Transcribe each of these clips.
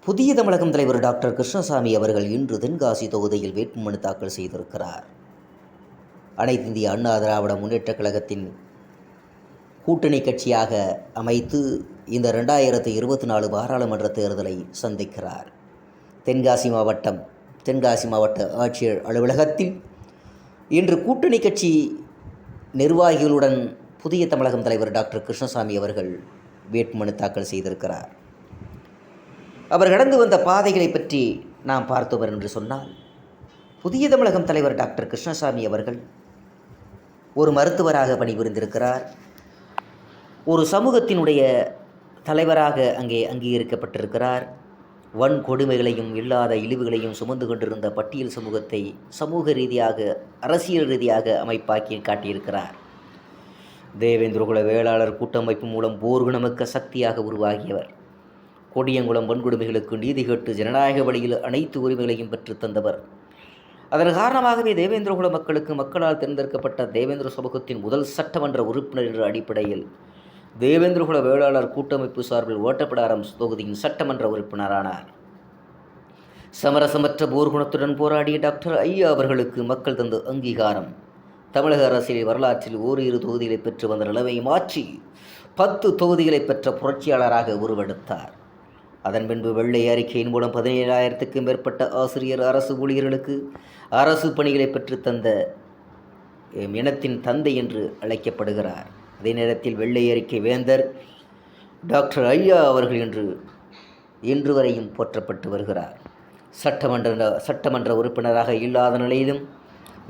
புதிய தமிழகம் தலைவர் டாக்டர் கிருஷ்ணசாமி அவர்கள் இன்று தென்காசி தொகுதியில் வேட்புமனு தாக்கல் செய்திருக்கிறார். அனைத்து இந்திய அண்ணா திராவிட முன்னேற்றக் கழகத்தின் கூட்டணி கட்சியாக அமைத்து இந்த 2024 பாராளுமன்ற தேர்தலை சந்திக்கிறார். தென்காசி மாவட்ட ஆட்சியர் அலுவலகத்தில் இன்று கூட்டணி கட்சி நிர்வாகிகளுடன் புதிய தமிழகம் தலைவர் டாக்டர் கிருஷ்ணசாமி அவர்கள் வேட்புமனு தாக்கல் செய்திருக்கிறார். அவர் கடந்து வந்த பாதைகளை பற்றி நாம் பார்த்தவர் என்று சொன்னால், புதிய தமிழகம் தலைவர் டாக்டர் கிருஷ்ணசாமி அவர்கள் ஒரு மருத்துவராக பணிபுரிந்திருக்கிறார். ஒரு சமூகத்தினுடைய தலைவராக அங்கே அங்கீகரிக்கப்பட்டிருக்கிறார். வன்கொடுமைகளையும் இல்லாத இழிவுகளையும் சுமந்து கொண்டிருந்த பட்டியல் சமூகத்தை சமூக ரீதியாக, அரசியல் ரீதியாக அமைப்பாக்கி காட்டியிருக்கிறார். தேவேந்திரகுல வேளாளர் கூட்டமைப்பு மூலம் போர்குணமிக்க சக்தியாக உருவாகியவர். கொடியங்குளம் வன்கொடுமைகளுக்கு நீதி கேட்டு ஜனநாயக வழியில் அனைத்து உரிமைகளையும் பெற்றுத் தந்தவர். அதன் காரணமாகவே தேவேந்திரகுல மக்களுக்கு மக்களால் தேர்ந்தெடுக்கப்பட்ட தேவேந்திர சமூகத்தின் முதல் சட்டமன்ற உறுப்பினர் என்ற அடிப்படையில் தேவேந்திரகுல வேளாளர் கூட்டமைப்பு சார்பில் ஓட்டப்பிடாரம் தொகுதியின் சட்டமன்ற உறுப்பினரானார். சமரசமற்ற போர்க்குணத்துடன் போராடிய டாக்டர் ஐயா அவர்களுக்கு மக்கள் தந்த அங்கீகாரம் தமிழக அரசியல் வரலாற்றில் ஓரிரு தொகுதிகளை பெற்று வந்த நிலைமை மாற்றி 10 தொகுதிகளை பெற்ற புரட்சியாளராக உருவெடுத்தார். அதன் பின்பு வெள்ளை அறிக்கையின் மூலம் 17,000க்கும் மேற்பட்ட ஆசிரியர் அரசு ஊழியர்களுக்கு அரசு பணிகளை பெற்றுத்தந்த இனத்தின் தந்தை என்று அழைக்கப்படுகிறார். அதே நேரத்தில் வெள்ளை அறிக்கை வேந்தர் டாக்டர் ஐயா அவர்கள் இன்று வரையும் போற்றப்பட்டு வருகிறார். சட்டமன்ற உறுப்பினராக இல்லாத நிலையிலும்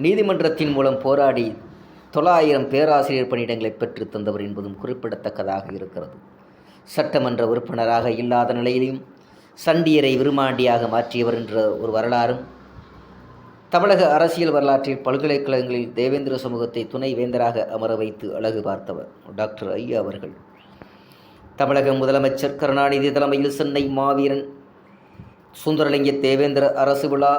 நீதிமன்றத்தின் மூலம் போராடி 900 பேராசிரியர் பணியிடங்களை பெற்று தந்தவர் என்பதும் குறிப்பிடத்தக்கதாக இருக்கிறது. சட்டமன்ற உறுப்பினராக இல்லாத நிலையிலும் சண்டியரை விருமாண்டியாக மாற்றியவர் என்ற ஒரு வரலாறும் தமிழக அரசியல் வரலாற்றில் பல்கலைக்கழகங்களில் தேவேந்திர சமூகத்தை துணை வேந்தராக அமர வைத்து அழகு பார்த்தவர் டாக்டர் ஐயா அவர்கள். தமிழக முதலமைச்சர் கருணாநிதி தலைமையில் சென்னை மாவீரன் சுந்தரலிங்க தேவேந்திர அரசு விழா,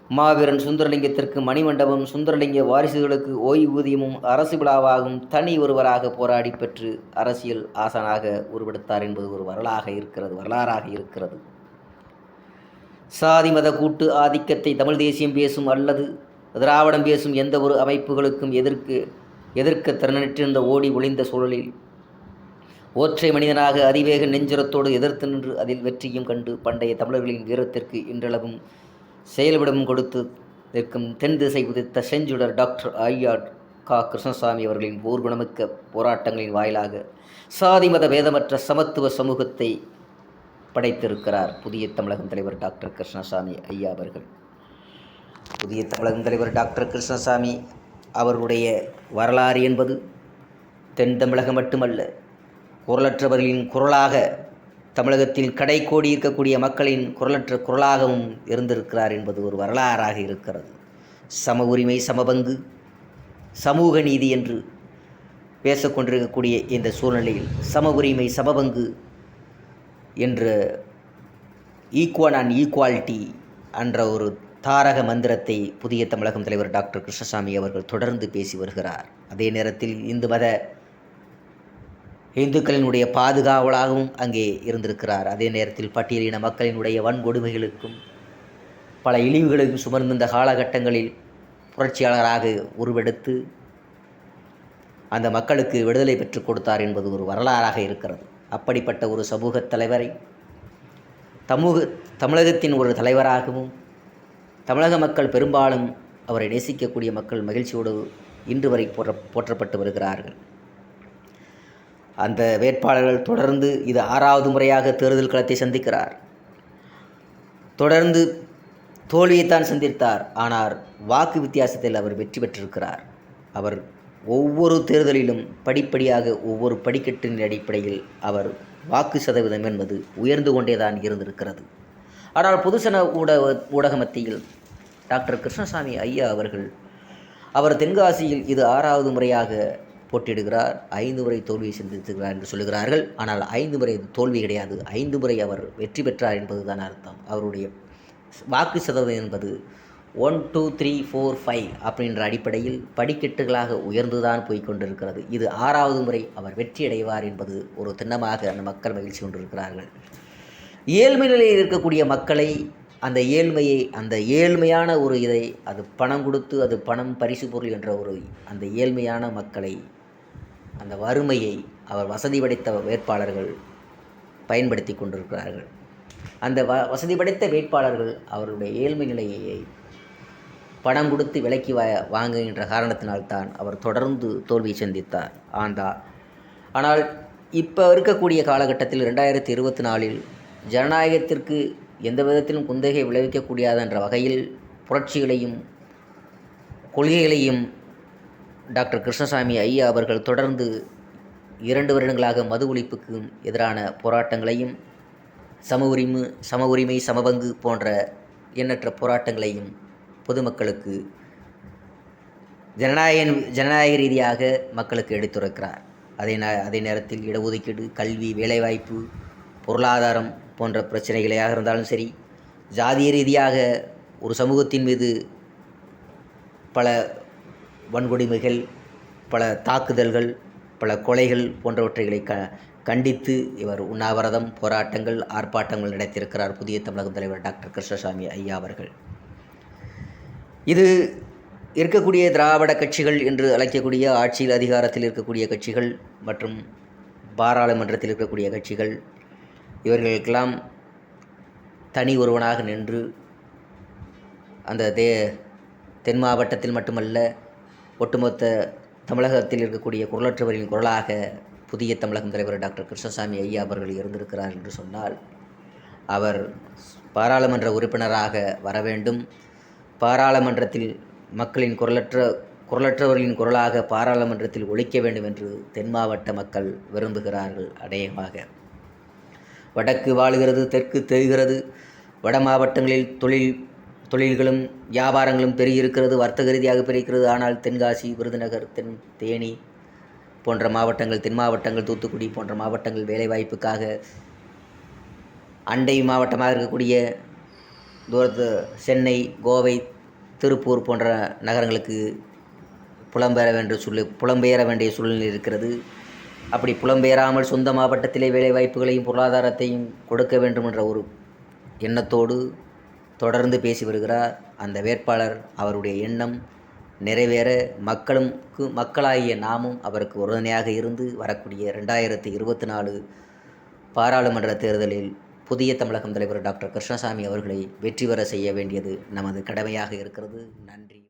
மாவீரன் சுந்தரலிங்கத்திற்கு மணிமண்டபம், சுந்தரலிங்க வாரிசுகளுக்கு ஓய்வூதியமும் அரசு விழாவாகும் தனி ஒருவராக போராடி பெற்று அரசியல் ஆசானாக உருவெடுத்தார் என்பது ஒரு வரலாறாக இருக்கிறது. சாதி மத கூட்டு ஆதிக்கத்தை தமிழ் தேசியம் பேசும் அல்லது திராவிடம் பேசும் எந்த ஒரு அமைப்புகளுக்கும் எதிர்க்க திறனிட்டிருந்த ஓடி ஒளிந்த சூழலில் ஒற்றை மனிதனாக அதிவேக நெஞ்சுரத்தோடு எதிர்த்து நின்று அதில் வெற்றியும் கண்டு பண்டைய தமிழர்களின் வீரத்திற்கு இன்றளவும் செயல்படும் கொடுத்து நிற்கும் தென் திசை உதித்த செஞ்சுடர் டாக்டர் ஐயா கிருஷ்ணசாமி அவர்களின் போர்க்குணமிக்க போராட்டங்களின் வாயிலாக சாதி மத வேதமற்ற சமத்துவ சமூகத்தை படைத்திருக்கிறார் புதிய தமிழகம் தலைவர் டாக்டர் கிருஷ்ணசாமி ஐயா அவர்கள். புதிய தமிழகம் தலைவர் டாக்டர் கிருஷ்ணசாமி அவர்களுடைய வரலாறு என்பது தென் தமிழகம் மட்டுமல்ல, குரலற்றவர்களின் குரலாக, தமிழகத்தில் கடைக்கோடி இருக்கக்கூடிய மக்களின் குரலற்ற குரலாகவும் இருந்திருக்கிறார் என்பது ஒரு வரலாறாக இருக்கிறது. சம உரிமை, சமபங்கு, சமூக நீதி என்று பேசிக்கொண்டிருக்கக்கூடிய இந்த சூழ்நிலையில் சம உரிமை, சமபங்கு என்ற ஈக்குவல் அண்ட் ஈக்குவாலிட்டி என்ற ஒரு தாரக மந்திரத்தை புதிய தமிழகம் தலைவர் டாக்டர் கிருஷ்ணசாமி அவர்கள் தொடர்ந்து பேசி வருகிறார். அதே நேரத்தில் இந்துக்களினுடைய பாதுகாவலாகவும் அங்கே இருந்திருக்கிறார். அதே நேரத்தில் பட்டியலின மக்களினுடைய வன்கொடுமைகளுக்கும் பல இழிவுகளுக்கும் சுமர்ந்த காலகட்டங்களில் புரட்சியாளராக உருவெடுத்து அந்த மக்களுக்கு விடுதலை பெற்றுக் கொடுத்தார் என்பது ஒரு வரலாறாக இருக்கிறது. அப்படிப்பட்ட ஒரு சமூக தலைவரை தமிழகத்தின் ஒரு தலைவராகவும் தமிழக மக்கள் பெரும்பாலும் அவரை நேசிக்கக்கூடிய மக்கள் மகிழ்ச்சியோடு இன்று வரை போற்றப்பட்டு வருகிறார்கள். அந்த வேட்பாளர்கள் தொடர்ந்து இது 6வது முறையாக தேர்தல் களத்தை சந்திக்கிறார். தொடர்ந்து தோல்வியைத்தான் சந்தித்தார். ஆனால் வாக்கு வித்தியாசத்தில் அவர் வெற்றி பெற்றிருக்கிறார். அவர் ஒவ்வொரு தேர்தலிலும் படிப்படியாக ஒவ்வொரு படிக்கட்டின் அடிப்படையில் அவர் வாக்கு சதவீதம் என்பது உயர்ந்து கொண்டேதான் இருந்திருக்கிறது. ஆனால் பொதுசன ஊடக மத்தியில் டாக்டர் கிருஷ்ணசாமி ஐயா அவர் தென்காசியில் இது 6வது முறையாக போட்டியிடுகிறார். 5 முறை தோல்வியை சந்தித்திருக்கிறார் என்று சொல்லுகிறார்கள். ஆனால் 5 முறை தோல்வி கிடையாது, 5 முறை அவர் வெற்றி பெற்றார் என்பதுதான் அர்த்தம். அவருடைய வாக்கு சதவீதம் என்பது 1, 2, 3, 4, 5 அப்படின்ற அடிப்படையில் படிக்கட்டுகளாக உயர்ந்துதான் போய்கொண்டிருக்கிறது. இது 6வது முறை அவர் வெற்றி அடைவார் என்பது ஒரு திண்ணமாக அந்த மக்கள் மகிழ்ச்சி கொண்டிருக்கிறார்கள். ஏழ்மை நிலையில் இருக்கக்கூடிய மக்களை அந்த ஏழ்மையான ஒரு இதை அது பணம் கொடுத்து அது பணம் பரிசு பொருள் என்ற ஒரு அந்த ஏழ்மையான மக்களை அந்த வறுமையை அவர் வசதி படைத்த வேட்பாளர்கள் பயன்படுத்தி கொண்டிருக்கிறார்கள். அந்த வசதி படைத்த வேட்பாளர்கள் அவருடைய ஏழ்மை நிலையை பணம் கொடுத்து விலைக்கு வாங்குகின்ற காரணத்தினால்தான் அவர் தொடர்ந்து தோல்வியை சந்தித்தார். ஆனால் இப்போ இருக்கக்கூடிய காலகட்டத்தில் 2024இல் ஜனநாயகத்திற்கு எந்த விதத்திலும் குந்தகை விளைவிக்கக்கூடியது என்ற வகையில் புரட்சிகளையும் கொள்கைகளையும் டாக்டர் கிருஷ்ணசாமி ஐயா அவர்கள் தொடர்ந்து 2 வருடங்களாக மது ஒழிப்புக்கு எதிரான போராட்டங்களையும் சம உரிமை சமபங்கு போன்ற எண்ணற்ற போராட்டங்களையும் பொதுமக்களுக்கு ஜனநாயக ரீதியாக மக்களுக்கு எடுத்துரைக்கிறார். அதே நேரத்தில் இடஒதுக்கீடு, கல்வி, வேலைவாய்ப்பு, பொருளாதாரம் போன்ற பிரச்சனைகளாக இருந்தாலும் சரி, ஜாதிய ரீதியாக ஒரு சமூகத்தின் மீது பல வன்கொடுமைகள், பல தாக்குதல்கள், பல கொலைகள் போன்றவற்றைகளை கண்டித்து இவர் உண்ணாவிரதம், போராட்டங்கள், ஆர்ப்பாட்டங்கள் நடத்தியிருக்கிறார் புதிய தமிழகம் தலைவர் டாக்டர் கிருஷ்ணசாமி ஐயா அவர்கள். இது இருக்கக்கூடிய திராவிட கட்சிகள் என்று அழைக்கக்கூடிய ஆட்சியில் அதிகாரத்தில் இருக்கக்கூடிய கட்சிகள் மற்றும் பாராளுமன்றத்தில் இருக்கக்கூடிய கட்சிகள் இவர்களுக்கெல்லாம் தனி ஒருவனாக நின்று அந்த தென் மாவட்டத்தில் மட்டுமல்ல ஒட்டுமொத்த தமிழகத்தில் இருக்கக்கூடிய குரலற்றவரின் குரலாக புதிய தமிழகம் தலைவர் டாக்டர் கிருஷ்ணசாமி ஐயா அவர்கள் இருந்திருக்கிறார் என்று சொன்னால் அவர் பாராளுமன்ற உறுப்பினராக வர வேண்டும். பாராளுமன்றத்தில் மக்களின் குரலற்றவர்களின் குரலாக பாராளுமன்றத்தில் ஒலிக்க வேண்டும் என்று தென் மாவட்ட மக்கள் விரும்புகிறார்கள். அநேகமாக வடக்கு வாழுகிறது, தெற்கு தெரிகிறது. வட மாவட்டங்களில் தொழில்களும் வியாபாரங்களும் பெருகியிருக்கிறது, வர்த்தக ரீதியாக பெருகிறது. ஆனால் தென்காசி, விருதுநகர், தேனி போன்ற மாவட்டங்கள், தென் மாவட்டங்கள், தூத்துக்குடி போன்ற மாவட்டங்கள் வேலைவாய்ப்புக்காக அண்டை மாவட்டமாக இருக்கக்கூடிய சென்னை, கோவை, திருப்பூர் போன்ற நகரங்களுக்கு புலம்பெயர வேண்டிய சூழ்நிலை இருக்கிறது. அப்படி புலம்பெயராமல் சொந்த மாவட்டத்திலே வேலைவாய்ப்புகளையும் பொருளாதாரத்தையும் கொடுக்க வேண்டும் என்ற ஒரு எண்ணத்தோடு தொடர்ந்து பேசி வருகிறார் அந்த வேட்பாளர். அவருடைய எண்ணம் நிறைவேற மக்களாகிய நாமும் அவருக்கு உறுதுணையாக இருந்து வரக்கூடிய 2024 பாராளுமன்ற தேர்தலில் புதிய தமிழகம் தலைவர் டாக்டர் கிருஷ்ணசாமி அவர்களை வெற்றி பெற செய்ய வேண்டியது நமது கடமையாக இருக்கிறது. நன்றி.